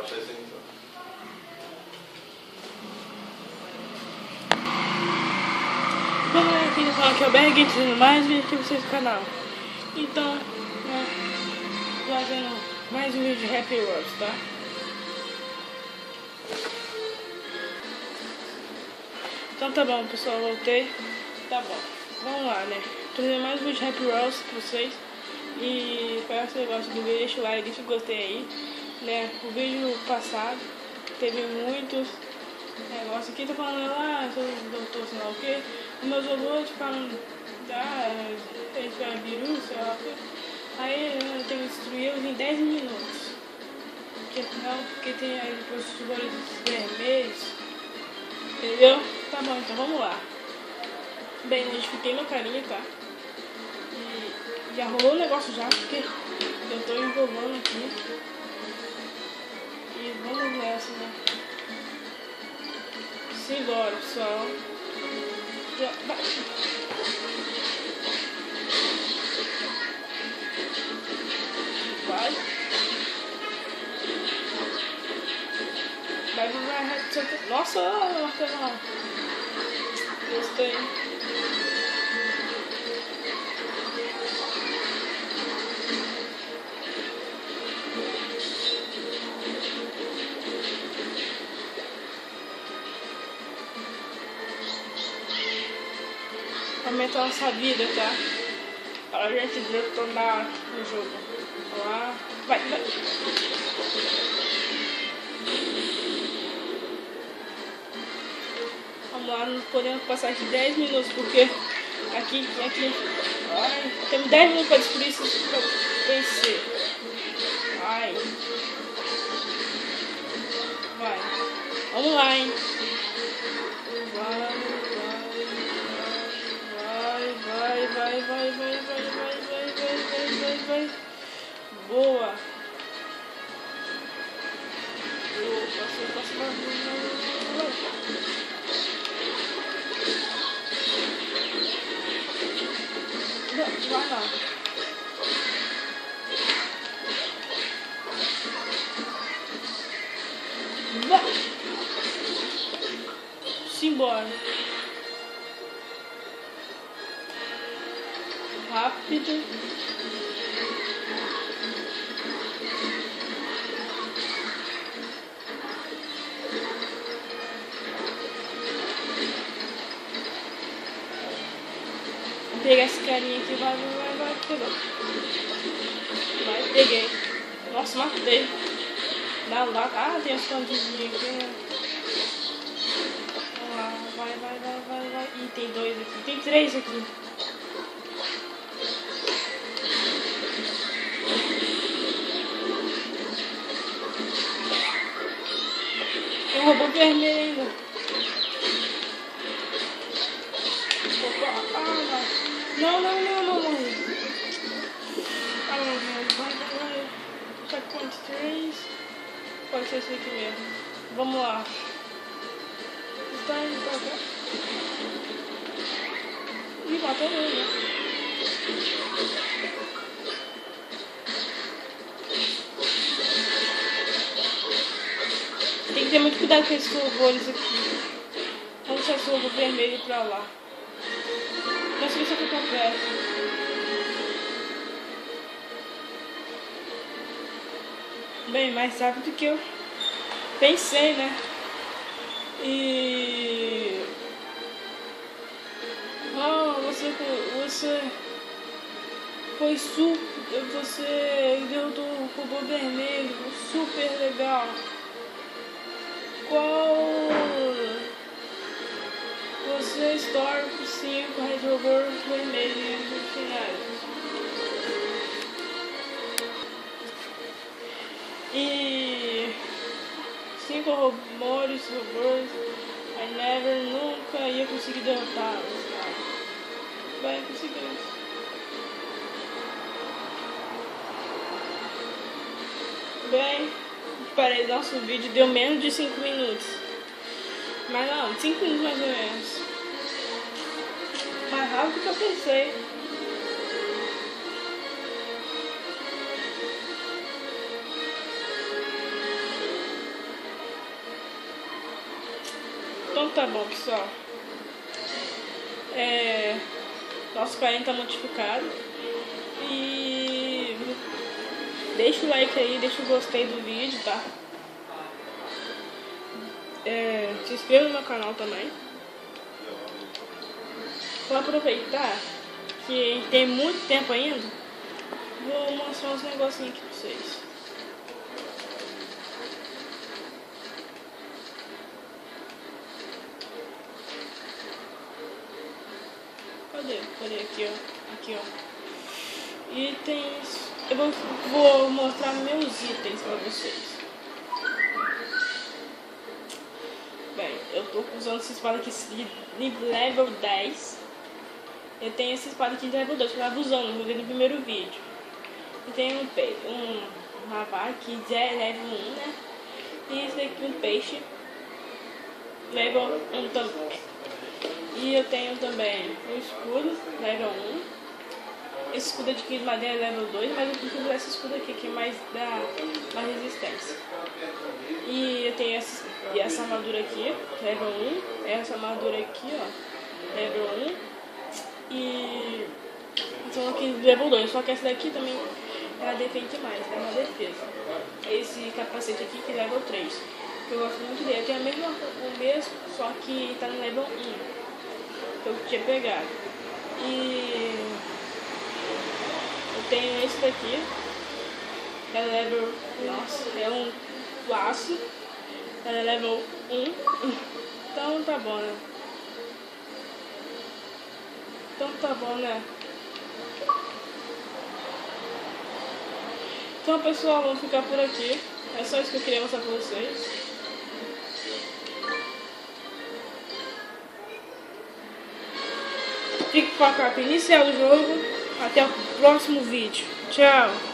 apresentou. Bom, galera, quem tá falando aqui é o BRG, trazendo mais vídeo aqui pra vocês do canal. Então, né, fazendo mais um vídeo de Happy Wheels, tá? Então tá bom, pessoal, voltei. Tá bom, vamos lá, né? Trazendo mais um vídeo de Happy Wheels pra vocês. E espero que vocês gostem do vídeo, deixa o like, deixa o gostei aí, né? O vídeo passado teve muitos negócios aqui, tô falando lá, sou doutor, sei lá o que. Os meus robôs ficaram, eles tiveram vírus, sei lá o que. Aí eu tenho que destruí-los em 10 minutos. Porque tem aí depois os bolhas vermelhos. Entendeu? Tá bom, então vamos lá. Bem, modifiquei meu carinha, tá? E já rolou o negócio já, porque eu tô enrolando aqui. E vamos nessa, né? Simbora, pessoal. Já vai. Vai. Vai. Nossa, martelo. Gostei. Aumenta a nossa vida, tá? Para a gente detonar no jogo. Vamos lá. Vai. Vamos lá, não podemos passar de 10 minutos, porque aqui. Ai, temos 10 minutos para descobrir isso pra vencer. Ai. Vai. Vamos lá, hein? Vai. Boa. Vai lá. Vai. Simbora. Rápido. Vou pegar esse carinha aqui, vai, pegou. Vai, peguei. Nossa, matei. Dá lá, tem as plantinhas aqui, né? Vamos lá, vai. Ih, tem 2 aqui, tem 3 aqui. Tem um robô vermelho ainda. Opa, não. Vai. Checkpoint 3. Pode ser esse aqui mesmo. Vamos lá. Está indo pra cá. Ih, matou ele, né? Tem que ter muito cuidado com esses robôs aqui. Vamos deixar esse robô vermelho pra lá. Não sei se eu tô perto. Bem, mais rápido do que eu pensei, né? E... você foi super... Você derrotou o robô vermelho. Super legal. Qual... Você estoura 5 Red Robôs vermelhos no final. E 5 robôs, nunca ia conseguir derrotá-los. Vai conseguir isso. Bem, parei, nosso vídeo deu menos de 5 minutos. Mas não, 5 minutos mais ou menos. Mais rápido do que eu pensei. Então tá bom, pessoal. Nosso canal tá modificado. E deixa o like aí, deixa o gostei do vídeo, tá? Se inscreva no meu canal também. Vou aproveitar que tem muito tempo ainda. Vou mostrar uns negocinhos aqui pra vocês. Cadê? Aqui, ó. Aqui, ó. Itens. Eu vou mostrar meus itens pra vocês. Bem, eu tô usando essa espada aqui de level 10. Eu tenho essa espada aqui de level 2, que eu tava usando, eu vi no primeiro vídeo. E tem uma vaca aqui de level 1, né? E esse aqui um peixe level 1 também. E eu tenho também um escudo level 1. Esse escudo aqui de madeira é level 2, mas eu prefiro usar esse escudo aqui, que mais dá mais resistência. E eu tenho essa armadura aqui, level 1. Essa armadura aqui, ó, level 1. E então aqui level 2, só que essa daqui também ela defende mais, dá uma defesa. Esse capacete aqui que é level 3, que eu gosto muito dele. Tem o mesmo, só que tá no level 1, que eu tinha pegado. E eu tenho esse daqui, que é level, nossa, é um laço, é level 1. Então tá bom, né? Então tá bom, né? Então, pessoal, vamos ficar por aqui. É só isso que eu queria mostrar pra vocês. Fique com a carta inicial do jogo. Até o próximo vídeo. Tchau!